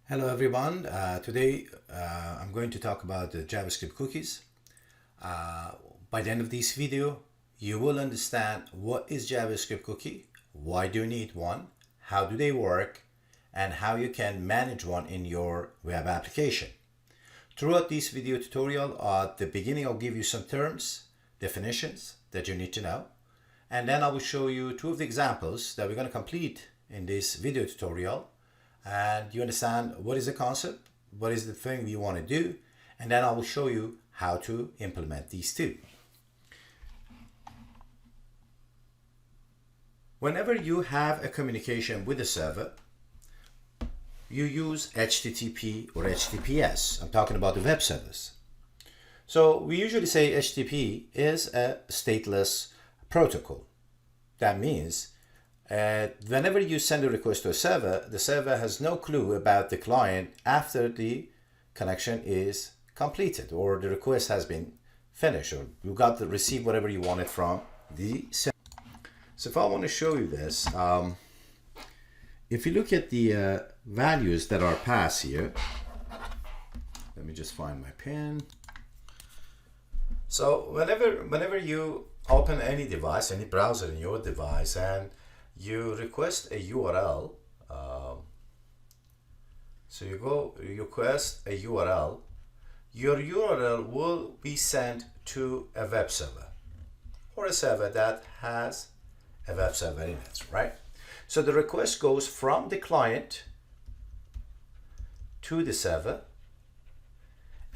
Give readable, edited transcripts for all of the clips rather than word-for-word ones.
Hello everyone. Today I'm going to talk about the JavaScript cookies. By the end of this video, you will understand what is JavaScript cookie, why do you need one, how do they work, and how you can manage one in your web application. Throughout this video tutorial, at the beginning I'll give you some terms, definitions that you need to know, and then I will show you two of the examples that we're going to complete in this video tutorial. And you understand what is the concept, what is the thing we want to do, and then I will show you how to implement these two. Whenever you have a communication with a server, you use HTTP or HTTPS. I'm talking about the web service. So we usually say HTTP is a stateless protocol. That means whenever you send a request to a server, the server has no clue about the client after the connection is completed or the request has been finished or you got to receive whatever you wanted from the server. So if I want to show you this, if you look at the values that are passed here, let me just find my pen. So whenever you open any device, any browser in your device, and you request a URL, so you request a URL, your URL will be sent to a web server or a server that has a web server in it, right? So the request goes from the client to the server,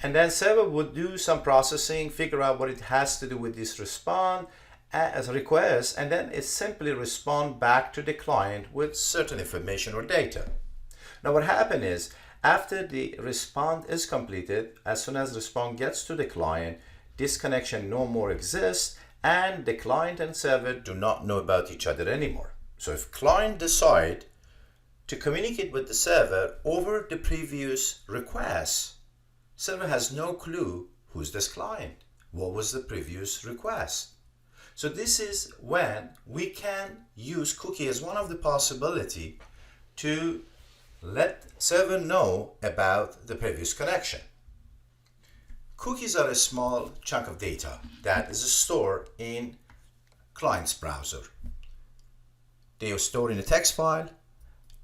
and then server would do some processing, figure out what it has to do with this response as a request, and then it simply respond back to the client with certain information or data. Now what happened is, after the response is completed, as soon as the response gets to the client, this connection no more exists and the client and server do not know about each other anymore. So if client decide to communicate with the server over the previous request, server has no clue who's this client, what was the previous request. So this is when we can use cookie as one of the possibility to let server know about the previous connection. Cookies are a small chunk of data that is stored in client's browser. They are stored in a text file.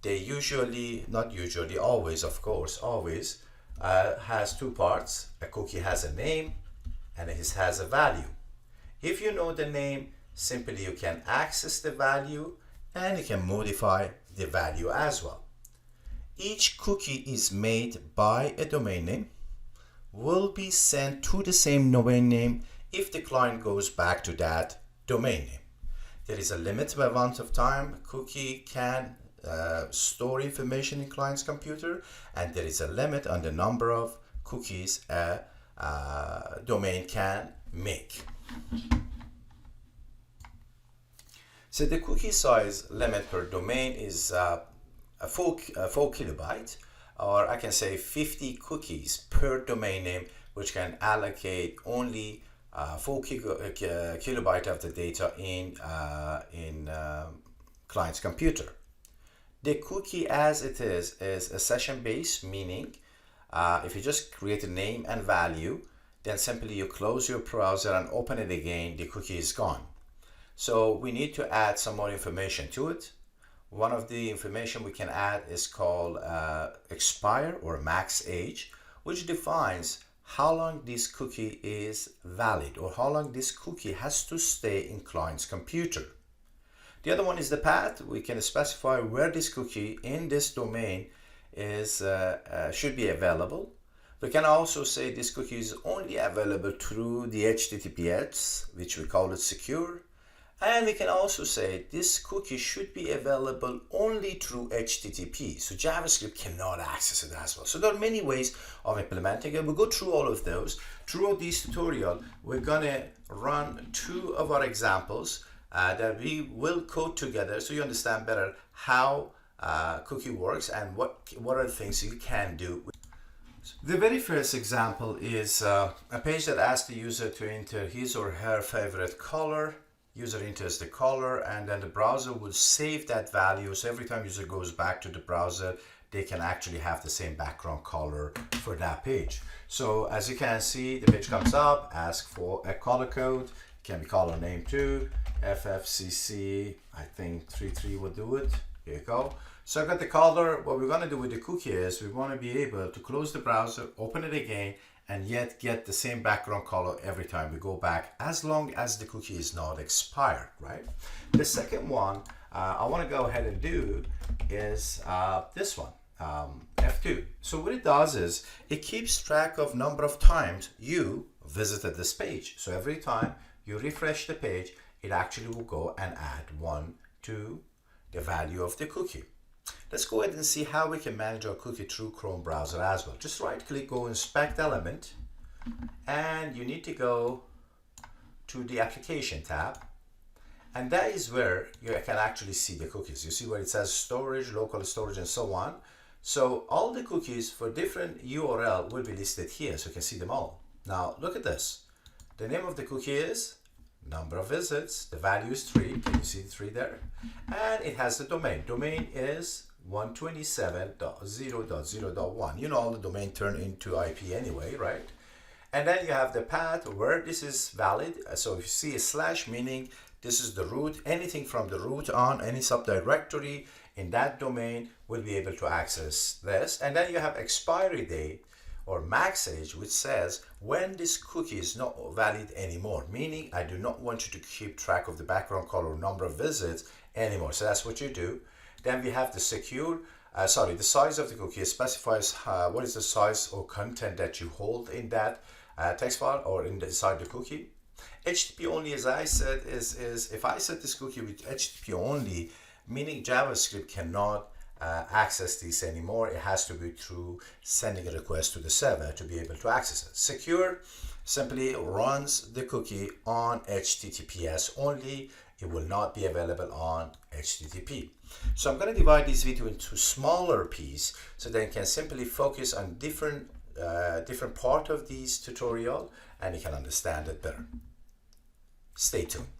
They usually, not usually, always, of course, always has two parts. A cookie has a name and it has a value. If you know the name, simply you can access the value and you can modify the value as well. Each cookie is made by a domain name, will be sent to the same domain name if the client goes back to that domain name. There is a limit by amount of time cookie can store information in client's computer, and there is a limit on the number of cookies a domain can make. So the cookie size limit per domain is a 4 kilobyte, or I can say 50 cookies per domain name, which can allocate only 4 kilobyte of the data in client's computer. The cookie as it is a session based, meaning if you just create a name and value, then simply you close your browser and open it again, the cookie is gone. So we need to add some more information to it. One of the information we can add is called expire or max age, which defines how long this cookie is valid or how long this cookie has to stay in client's computer. The other one is the path. We can specify where this cookie in this domain is should be available. We can also say this cookie is only available through the HTTPS, which we call it secure. And we can also say this cookie should be available only through HTTP. So JavaScript cannot access it as well. So there are many ways of implementing it. We'll go through all of those. Throughout this tutorial, we're going to run two of our examples that we will code together so you understand better how cookie works and what are the things you can do. The very first example is a page that asks the user to enter his or her favorite color. User enters the color and then the browser will save that value. So every time user goes back to the browser, they can actually have the same background color for that page. So as you can see, the page comes up, ask for a color code, can be color name too, FFCC, I think 33 will do it. Here you go. So I got the color. What we're going to do with the cookie is we want to be able to close the browser, open it again, and yet get the same background color every time we go back, as long as the cookie is not expired, right? The second one I want to go ahead and do is this one, F2. So what it does is it keeps track of number of times you visited this page. So every time you refresh the page, it actually will go and add 1 to the value of the cookie. Let's go ahead and see how we can manage our cookie through Chrome browser as well. Just right click, go inspect element, and you need to go to the application tab, and that is where you can actually see the cookies. You see where it says storage, local storage, and so on. So all the cookies for different URL will be listed here, so you can see them all. Now look at this. The name of the cookie is number of visits, the value is 3, can you see the 3 there? And it has the domain. Domain is 127.0.0.1. You know, all the domain turned into IP anyway, right? And then you have the path where this is valid. So if you see a slash, meaning this is the root, anything from the root on, any subdirectory in that domain will be able to access this. And then you have expiry date or max age, which says when this cookie is not valid anymore, meaning I do not want you to keep track of the background color or number of visits anymore. So that's what you do. Then we have the secure, the size of the cookie. It specifies what is the size or content that you hold in that text file or inside the cookie. HTTP only, as I said, is if I set this cookie with HTTP only, meaning JavaScript cannot access this anymore. It has to be through sending a request to the server to be able to access it. Secure simply runs the cookie on HTTPS only. It will not be available on HTTP. So I'm going to divide this video into smaller pieces so that you can simply focus on different part of this tutorial and you can understand it better. Stay tuned.